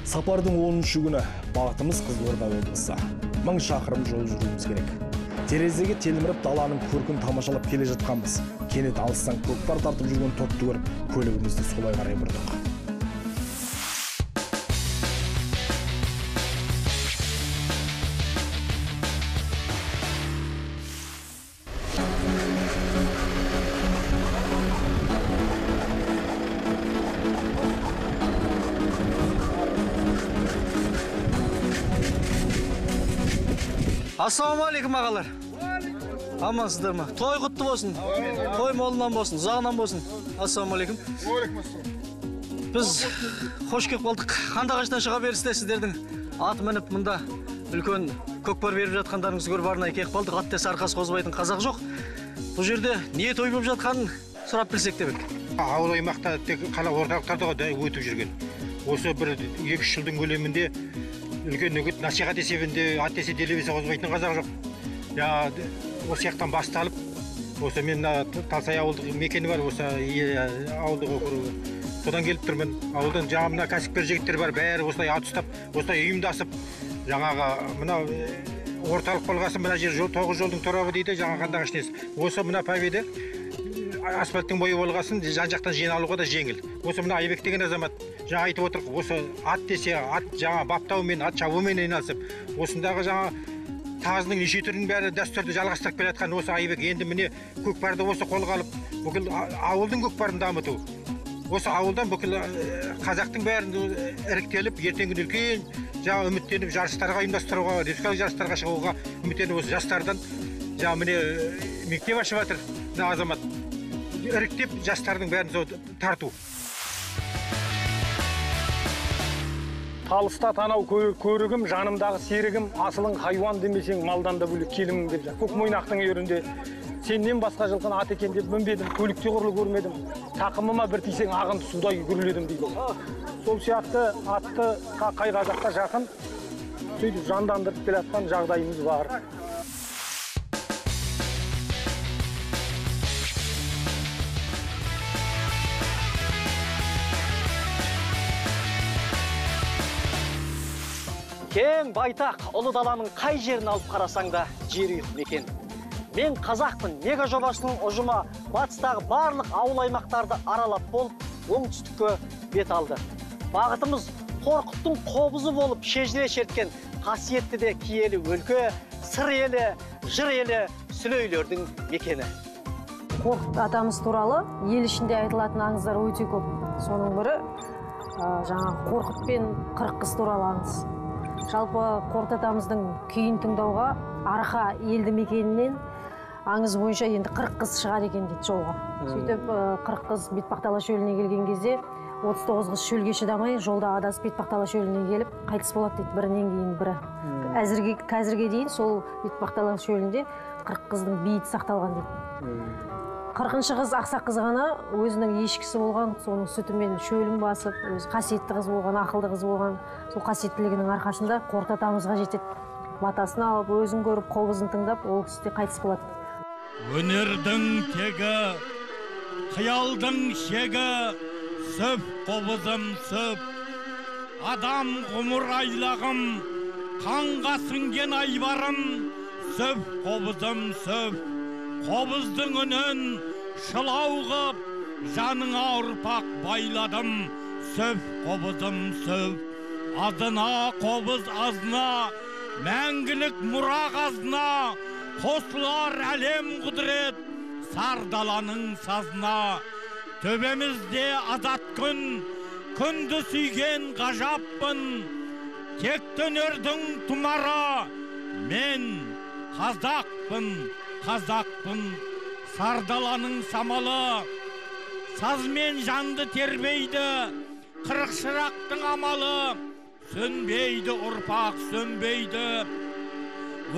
Сапардың 10-шы күні бағытымыз Қызылорда облысы. 1000 шақырым жол жүруіміз керек. Терезеге телміріп даланың көркін тамашалап келе жатқанбыз. Кенет алыстан көкпар тартып жүрген топты көріп, көлігімізді солай қарай бұрдық. Ассалаумағалейкум ағалар. Амансыздар ма? Той құтты болсын. Той молынан болсын, ұзағынан болсын. Ассалаумағалейкум. Біз қош кеп қалдық. Қандағаштан шыға берісте сіздердің ат мініп мұнда үлкен көкпар беріп жатқандарыңыз көріп арнайы келіп қалдық. Ат десе арқасы қозбайтын қазақ жоқ. Бұл жерде не той болып жатқанын сұрап білсек деп едік. Ауыл аймақта тек қала орталықтарда өтіп жүрген. Осы бір 2-3 жылдың көлемінде үлкен үгіт насихат есебінде ат десе делебесе қозбайтын қазақ жоқ. Осы жақтан басталып, осы мен Талсай ауылдық мекені бар, осы ауылдық округі. Содан келіп тұрмын. Ауылдан жаңа кәсіпкер жігіттер бар, бәрі осылай ат ұстап, осылай ұйымдасып, жаңағы мына орталық болғасын мына жер 9 жолдың торабы дейді, жаңа Қандағаш несі. Осы мына Победа асфальттың бойы болғасын жан-жақтан жиналуға да жеңіл. Осы мына Айбек деген азамат жаңа айтып отыр, осы ат десе, ат жаңа баптаумен, ат шабумен айналысып, осындағы жаңа тазының неше түрінің бәрі дәстүрді жалғастырып келе жатқан осы Айбек енді міне көкпарды осы қолға алып, бүкіл ауылдың көкпарын дамыту. Осы ауылдан бүкіл қазақтың бәрін іріктеліп, ертеңгі күні үлкен жаңа үміттеніп жарыстарға ұйымдастыруға, республикалық жарыстарға шығуға үміттеніп осы жастардан жаңа міне мектеп ашып жатыр мына азамат. Іріктеп жастардың бәрін тарту. Талыста танау көрігім, жанымдағы серігім, асылың хайуан демесең малдан да бөлек келімің деп жатыр. Көкмойнақтың ерінде сеннен басқа жылқын ат екен деп мінбедім, көлікте құрлы көрмедім. Тақымыма бір тисең ағынды судай гүрледім дейді. Сол сияқты атты қай қазаққа жақын, сөйтіп жандандырып келе жатқан жағдайымыз бар. Кең байтақ ұлы даланың қай жерін алып қарасаң да жер үйіп мекен. Мен қазақпын мега жобасының ұжымы батыстағы барлық ауыл аймақтарды аралап болып, оңтүстікке бет алды. Бағытымыз қорқыттың қобызы болып шежіре шерткен қасиетті де киелі өлке, сыр елі, жыр елі, сүлейлердің мекені. Қорқыт атамыз туралы ел ішінде айтылатын аңыздар өте көп. Соның бірі жаңа Қорқыт пен Қырық қыз туралы аңыз. Жалпы Қорқыт атамыздың күйін тыңдауға Арқа елді мекенінен аңыз бойынша енді 40 қыз шығар екен дейді жолға. Сөйтіп 40 қыз Бетпақдала шөліне келген кезде 39 қыз шөлге шыдамай жолда адасып Бетпақдала шөліне келіп қайтыс болады дейді, бірінен кейін бірі. Қазірге дейін сол Бетпақдала шөлінде 40 қыздың бейіті сақталған дейді. 40-шы қыз ақсақ қыз ғана өзінің ешкісі болған, соның сүтімен шөлін басып, өзі қасиетті қыз болған, ақылды қыз болған, сол қасиеттілігінің арқасында Қорқыт атамызға жетеді. Батасын алып, өзін көріп, қобызын тыңдап, ол кісі де қайтыс болады. Өнердің тегі, қиялдың шегі, сөп қобызым сөп. Адам ғұмыр айлағым, қанға сіңген айбарым, сөп қобызым сөп. Қобыздың үнін шылау қып, жаныңа ұрпақ байладым, сөп қобызым сөп. Азына қобыз азына, мәңгілік мұра қазына, қосылар әлем құдірет, сардаланың сазына. Төбемізде азат күн, күнді сүйген ғажаппын, тектөнердің тұмара, мен қазақпын. Қазақпын, сардаланың самалы, сазмен жанды тербейді, қырық шырақтың амалы, сөнбейді ұрпақ сөнбейді.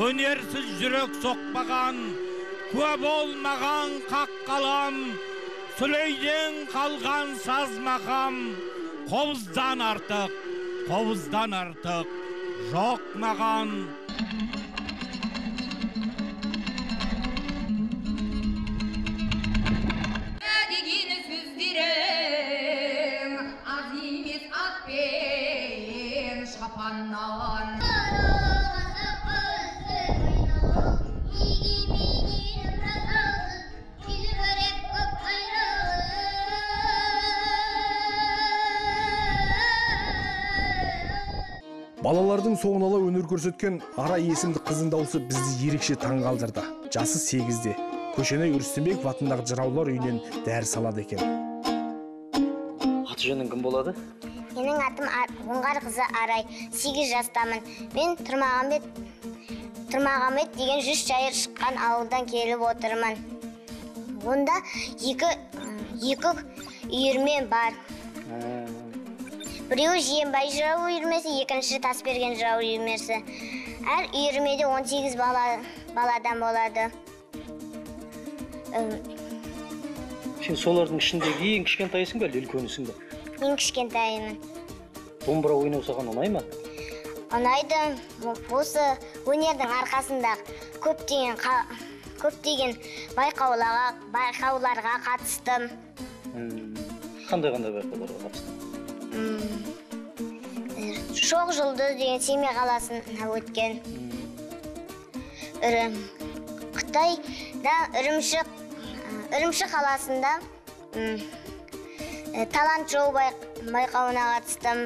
Өнерсіз жүрек соқпаған, куә болмаған қақ қалам, сүлейден қалған саз мақам, қобыздан артық жоқ маған. Azimiz at bey Балалардың соңын ала өнер көрсеткен Арай есімді қыздың дауысы бізді ерекше таң қалдырды. Жасы 8-де. Көшенай Үрістенбеков атындағы жыраулар үйінен дәріс алады екен. Аты жөнің кім болады? Менің атым Оңғар қызы Арай, 8 жастамын. Мен Тұрмағамет деген 100 жайыр шыққан ауылдан келіп отырмын. Онда екі үйірме бар. Біреуі Жиенбай жырау үйірмесі, екінші Тасберген жырау үйірмесі. Әр үйірмеде 18 баладан болады. Сен солардың ішіндегі ең кішкентайсың ба, үлкенісің ба? Мен кішкентаймын. Домбыра ойнау саған ұнай ма? Ұнайды. Осы өнердің арқасында көптеген байқауларға қатыстым. Қандай байқауларға қатыстың? Шоқ жұлдыз деген Семей қаласына өткен. Қытайда Үрімші қаласында талант шоу байқауына қатыстым.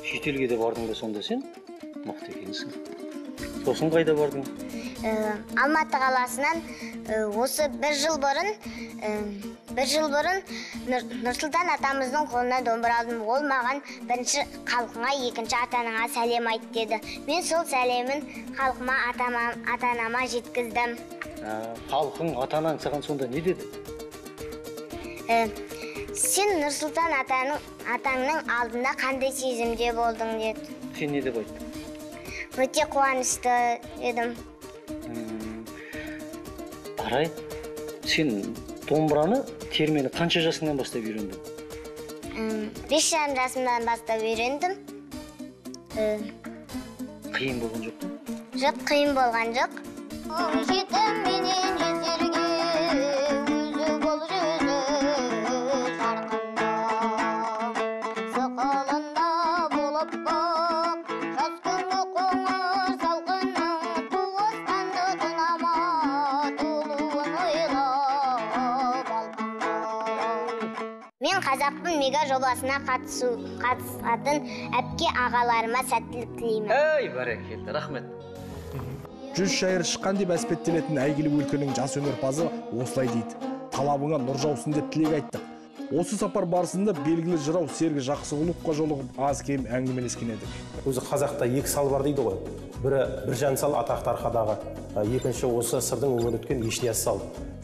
Шетелге де бардың ба сонда сен? Мықты екенсің. Сосын қайда бардың? Алматы қаласынан осы бір жыл бұрын Нұрсұлтан атамыздың қолына домбыра алдым. Ол маған бірінші халқыңа, екінші атаныңа сәлем айт деді. Мен сол сәлемін халқыма, атанама жеткіздім. Халқың, атанаң саған сонда не деді? Сен Нұрсұлтан атаңның алдында қандай сезімде болдың деді. Сен не деп айттың? Өте қуанышты едім. Арай, сен домбыраны термені қанша жасыңнан бастап үйрендің? 5,5 жасымдан бастап үйрендім. Қиын болған жоқ па? Жоқ, қиын болған жоқ. Жетім менен езерге өзі бол жүзі жарқында. Сықылында болып бақ, жас күні қоңыр салқынның туыстанды тұнама толуын ойлап алқында. Мен Қазақпын мега жобасына қатысатын әпке ағаларыма сәттілік тілеймін. Ей, бәрекелді, рахмет. 100 жайыр шыққан деп әспеттелетін әйгілі өлкенің жас өнерпазы осылай дейді. Талабыңа нұр жаусын деп тілек айттық. Осы сапар барысында белгілі жырау Сергі Жақсығұловқа жолығып аз кем әңгімелескен едік. Өзі қазақта 2 сал бар дейді ғой. Бірі Біржан сал атақты арқадағы, екінші осы сырдың өңір өткен Ешнияз сал.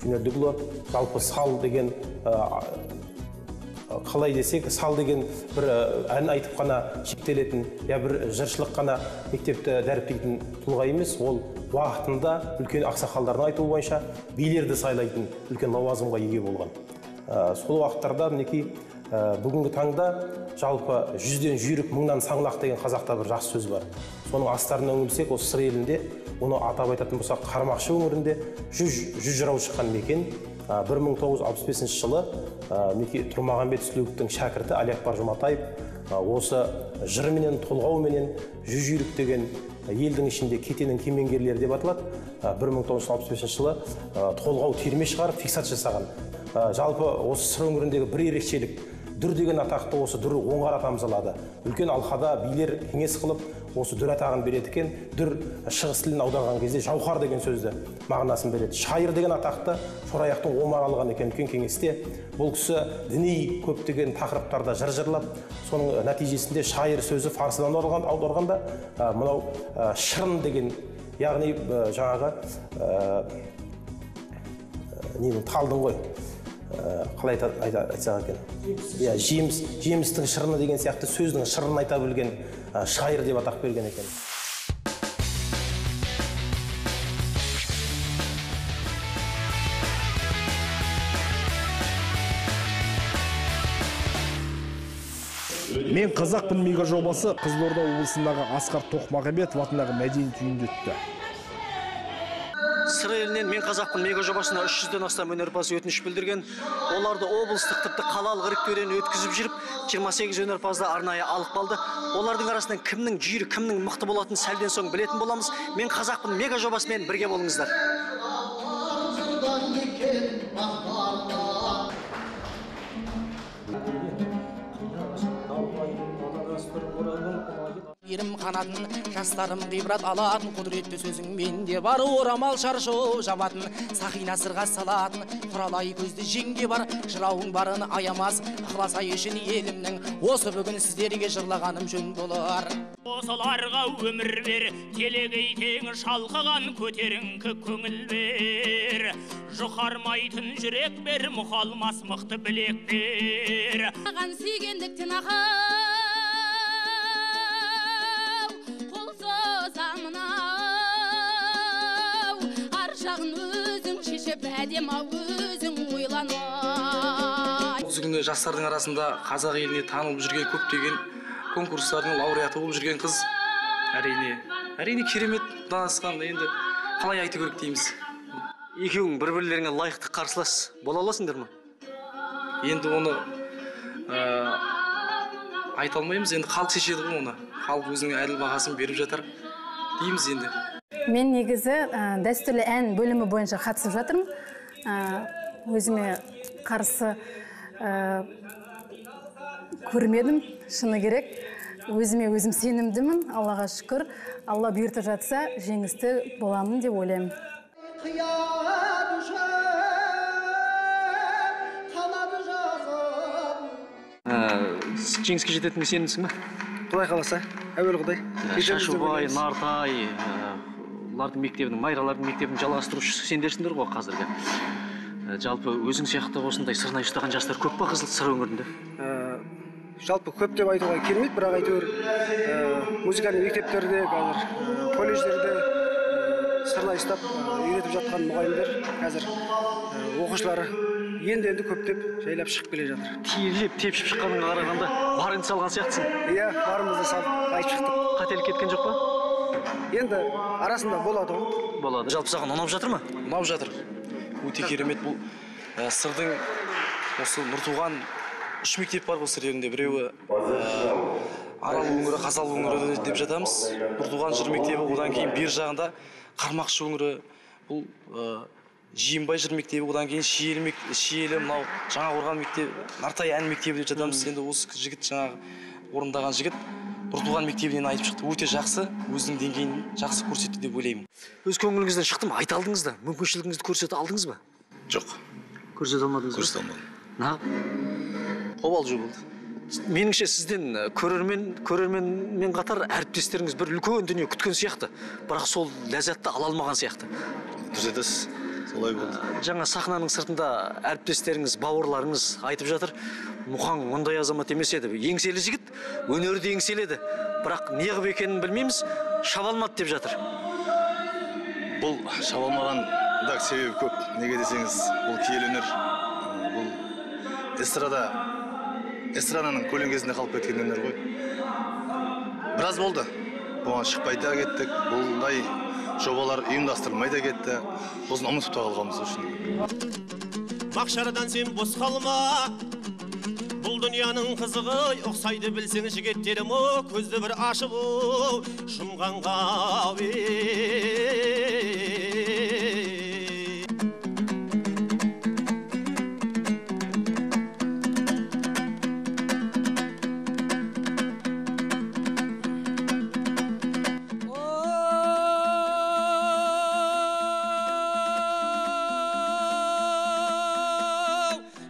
Жөнелдігілі жалпы сал деген қалай десек, сал деген бір ән айтып қана шектелетін, я бір жыршылық қана мектепті дәріптейтін тұлға емес, ол уақытында үлкен ақсақалдардың айтуы бойынша билерді сайлайтын үлкен лауазымға ие болған. Сол уақыттарда мінекей бүгінгі таңда жалпы 100-ден жүйрік, 1000-нан саңлақ деген қазақта бір жақсы сөз бар. Соның астарына үңілсек, осы сыр елінде, оны атап айтатын болсақ, Қармақшы өңірінде 100 жырау шыққан мекен. 1965 жылы Тұрмағамбет Сүлеуовтің шәкірті Әлиакбар Жұматаев осы жырменен, толғауменен 100 жүйрік деген елдің ішінде кетенің кемеңгерлері деп аталады. 1965 жылы толғау терме шығарып фиксат жасаған. Жалпы осы сыр өңіріндегі бір ерекшелік, дүр деген атақты осы дүр Оңғар атамыз алады. Үлкен алқада билер кеңес қылып, осы дүр атағын береді екен. Дүр шығыс тілін аударған кезде жауһар деген сөзді мағынасын береді. Шайыр деген атақты Шораяқтың Омар алған екен үлкен кеңесте. Бұл кісі діни көптеген тақырыптарда жыр жырлап, соның нәтижесінде шайыр сөзі фарсыдан аударғанда мынау шырын деген, яғни жаңағы талдың ғой. Қалай айтсақ екен? Жемістің шырыны деген сияқты сөздің шырын айта білген шайыр деп атақ берген екен. Мен қазақпын мега жобасы Қызылорда облысындағы Асқар Тоқмағамбетов атындағы мәдениет үйінде өтті. Сыр елінен Мен қазақпын мега жобасына 300-ден астам өнерпаз өтініш білдірген. Оларды облыстық тіпті қалалық іріктеуден өткізіп жүріп, 28 өнерпазды арнайы алып қалды. Олардың арасынан кімнің жүйрік, кімнің мықты болатын сәлден соң білетін боламыз. Мен қазақпын мега жобасымен бірге болыңыздар. Ерім қанатын, жастарым ғибрат алатын, құдіретті сөзің менде бар, орамал шаршу жабатын, сақина сырға салатын, құралай көзді жеңге бар, жырауың барын аямас, ықыласай үшін елімнің, осы бүгін сіздерге жырлағаным жөн болар. Осыларға өмір бер, телегей тең шалқыған көтеріңкі көңіл бер, жұқармайтын жүрек бер, мұқалмас мықты білек бер. Аған сүйгендіктен өзің ойланай. Осы күні жастардың арасында қазақ еліне танылып жүрген көптеген конкурстардың лауреаты болып жүрген қыз. Әрине керемет данасқан, енді қалай айту керек дейміз. Екеуің бір-бірлеріңе лайықты қарсылас бола аласыңдар ма? Енді оны айта алмаймыз, енді халық шешеді ғой оны. Халық өзінің әділ бағасын беріп жатар дейміз енді. Мен негізі дәстүрлі ән бөлімі бойынша қатысып жатырмын. Өзіме қарсы көрмедім, шыны керек. Өзіме өзім сенімдімін, Аллаға шүкір. Алла бұйыртып жатса, жеңісті боламын деп ойлаймын. Жеңіске жететінге сенімсің бе? Құдай қаласа, әуел Құдай. Шашубай, Нартай, олардың мектебінің, майралардың мектебінің жалғастырушысы сендерсіңдер ғой қазіргі. Жалпы өзің сияқты осындай сырнай ұстаған жастар көп па Қызыл Сыр өңірінде? Жалпы көп деп айтуға келмейді, бірақ әйтеуір музыкальный мектептерде, қазір колледждерде сырнай ұстап үйретіп жатқан мұғалімдер қазір оқушылары енді көптеп жайлап шығып келе жатыр. Тиелеп, тепшіп шыққаныңа қарағанда барыңды салған сияқтысың. Иә, барымызды салып айтып шықтық. Қателік кеткен жоқ па? Енді арасында болады ғой. Болады. Жалпы саған ұнап жатыр ма? Ұнап жатыр. Өте керемет бұл. Сырдың осы Нұртуған 3 мектеп бар бұл Сыр елінде. Біреуі Арал өңірі, Қазал өңірі деп жатамыз. Нұртуған жыр мектебі, одан кейін бер жағында Қармақшы өңірі. Бұл Жиенбай жыр мектебі, одан кейін Шиелі, мынау Жаңақорған мектебі, Нартай ән мектебі деп жатамыз. Енді осы жігіт жаңағы орындаған жігіт Нұртуған мектебінен айтып шықты. Өте жақсы, өзінің деңгейін жақсы көрсетті деп ойлаймын. Өз көңіліңізден шықты ма? Айта алдыңыз да? Мүмкіншілігіңізді көрсете алдыңыз ба? Жоқ. Көрсете алмадыңыз ба? Көрсете алмадым. Неғып? Қобалжу болды. Меніңше сізден көрерменмен қатар әріптестеріңіз бір үлкен дүние күткен сияқты, бірақ сол ләззатты ала алмаған сияқты. Дұрыс айтасыз. Солай болды. Жаңа сахнаның сыртында әріптестеріңіз, бауырларыңыз айтып жатыр, Мұқан мұндай азамат емес еді. Еңселі жігіт, өнерді еңселеді. Бірақ неғып екенін білмейміз, шаба алмады деп жатыр. Бұл шаба алмаған да себебі көп. Неге десеңіз, бұл киелі өнер. Бұл эстраданың көлеңкесінде қалып кеткен өнер ғой. Біраз болды. Бұған шықпай да кеттік. Бұлдай жобалар ұйымдастырылмай да кетті. Бұзын ұмытып та қалғанбыз үшін. Мақшардан сен бос қалма. Бұл дүнияның қызығы ұқсайды білсең жігіттерім көзді бір ашып жұмғанға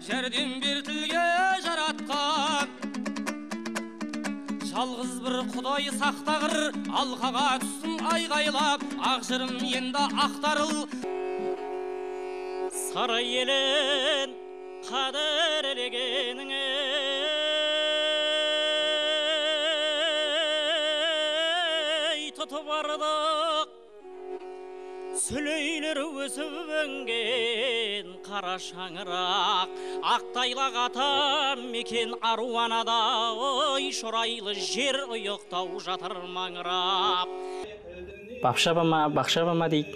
жерден бір тілге жаратқан жалғыз бір құдай сақтағыр алқаға түссін айғайлап ақ жырым енді ақтарыл сары елін қадірлегеніңе тұтып бардық сүлейлер өсіп өнген қара шаңырақ ақтайлақ атам мекен аруанада ой шұрайлы жер ұйықтау жатыр маңырап. Бақшабама дейді.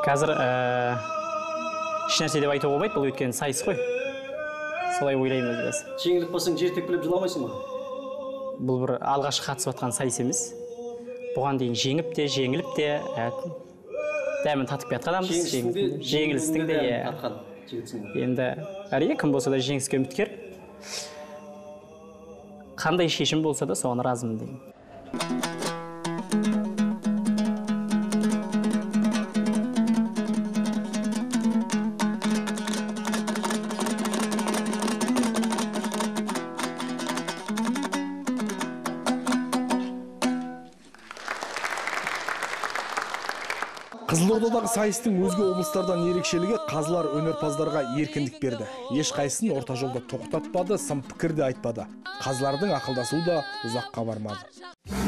Қазір еш нәрсе деп айтуға болмайды, бұл өткен сайыс қой. Солай ойлаймын өзі. Жеңіліп қалсаң жер тепкілеп жыламайсың ба? Бұл бір алғашқы қатысып жатқан сайыс емес. Бұған дейін жеңіп те, жеңіліп те, дәмін татып жатқанбыз. Жеңілістің де енді әрине кім болса да жеңіске үміткер. Қандай шешім болса да соған разымын деймін. Қызылордадағы сайыстың өзге облыстардан ерекшелігі қазылар өнерпаздарға еркіндік берді. Ешқайсысын орта жолда тоқтатпады, сын пікір де айтпады. Қазылардың ақылдасуы да ұзаққа бармады.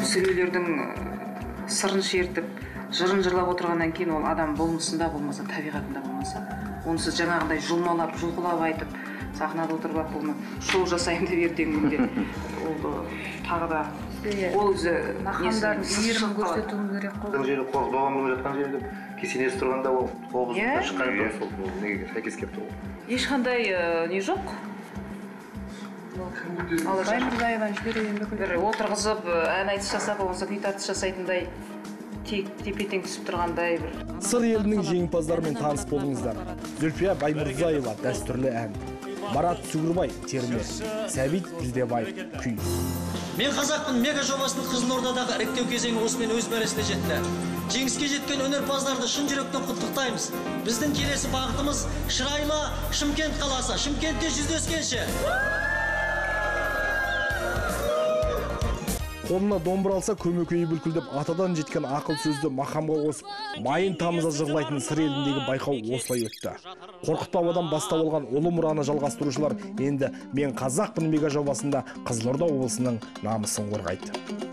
Сүрелердің сырын шертіп, жырын жырлап отырғаннан кейін ол адам болмысында болмаса, табиғатында болмаса, онсыз жаңағындай жұлмалап, жұлқылап айтып, сахнада отырып оны шоу жасайын деп ертең күнде ол тағы да ол өзі нақандарын иірімін көрсетуі керек қой. Бұл жері қоғыз доғамның жатқан жерде кесенесі тұрғанда ол қоғыз шыққан жоқ, сол неге сәйкес келіп тұр. Ешқандай не жоқ. Баймырзаеваны жіберейін бір отырғызып ән айтыс жасап, болмаса күй тартыс жасайтындай тепе-тең түсіп тұрғандай бір. Сыр елінің жеңімпаздарымен таныс болыңыздар. Зүлфия Баймырзаева дәстүрлі ән. Марат Сүгірбай терме. Сәбит Білдебаев күй. Мен қазақпын мега жобасының Қызылордадағы іріктеу кезеңі осымен өз мәресіне жетті. Жеңіске жеткен өнерпаздарды шын жүректен құттықтаймыз. Біздің келесі бағытымыз шырайлы Шымкент қаласы. Шымкентте жүздескенше. Қолына домбыра алса көмекейі бүлкілдеп атадан жеткен ақыл сөзді мақамға қосып, майын тамыза жырлайтын сыр еліндегі байқау осылай өтті. Қорқыт бабадан бастап алған ұлы мұраны жалғастырушылар енді Мен қазақпын мега жобасында Қызылорда облысының намысын қорғайды.